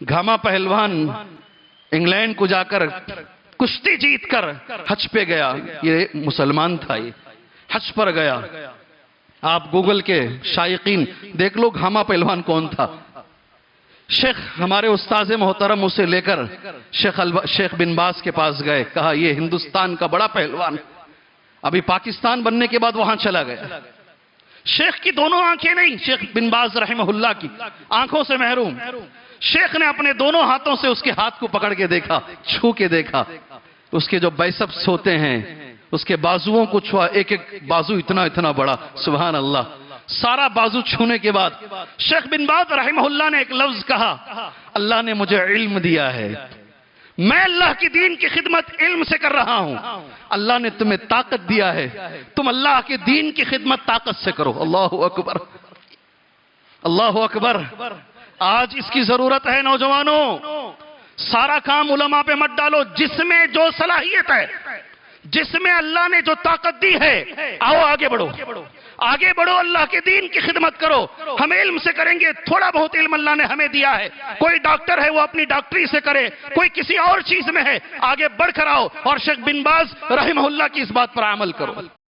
گھاما پہلوان انگلینڈ کو جا کر کشتی جیت کر حج پہ گیا. یہ مسلمان تھا, یہ حج پر گیا. آپ گوگل کے شائقین دیکھ لو گھاما پہلوان کون تھا. شیخ ہمارے استاذ محترم اسے لے کر شیخ بن باز کے پاس گئے. کہا یہ ہندوستان کا بڑا پہلوان, ابھی پاکستان بننے کے بعد وہاں چلا گیا. شیخ کی دونوں آنکھیں نہیں, شیخ بن باز رحمہ اللہ کی آنکھوں سے محروم. شیخ نے اپنے دونوں ہاتھوں سے اس کے ہاتھ کو پکڑ کے دیکھا, چھو کے دیکھا. اس کے جو بائسپس ہوتے ہیں اس کے بازوؤں کو چھوا, ایک ایک بازو اتنا اتنا بڑا. سبحان اللہ. سارا بازو چھونے کے بعد شیخ بن باز رحمہ اللہ نے ایک لفظ کہا, اللہ نے مجھے علم دیا ہے, میں اللہ کی دین کی خدمت علم سے کر رہا ہوں. اللہ نے تمہیں طاقت دیا ہے, تم اللہ کے دین کی خدمت طاقت سے کرو. اللہ اکبر, اللہ اکبر. آج اس کی ضرورت ہے نوجوانوں. سارا کام علماء پہ مت ڈالو. جس میں جو صلاحیت ہے, جس میں اللہ نے جو طاقت دی ہے, آؤ آگے بڑھو, آگے بڑھو, اللہ کے دین کی خدمت کرو. ہم علم سے کریں گے, تھوڑا بہت علم اللہ نے ہمیں دیا ہے. کوئی ڈاکٹر ہے وہ اپنی ڈاکٹری سے کرے, کوئی کسی اور چیز میں ہے, آگے بڑھ کر آؤ اور شیخ بن باز رحمہ اللہ کی اس بات پر عمل کرو.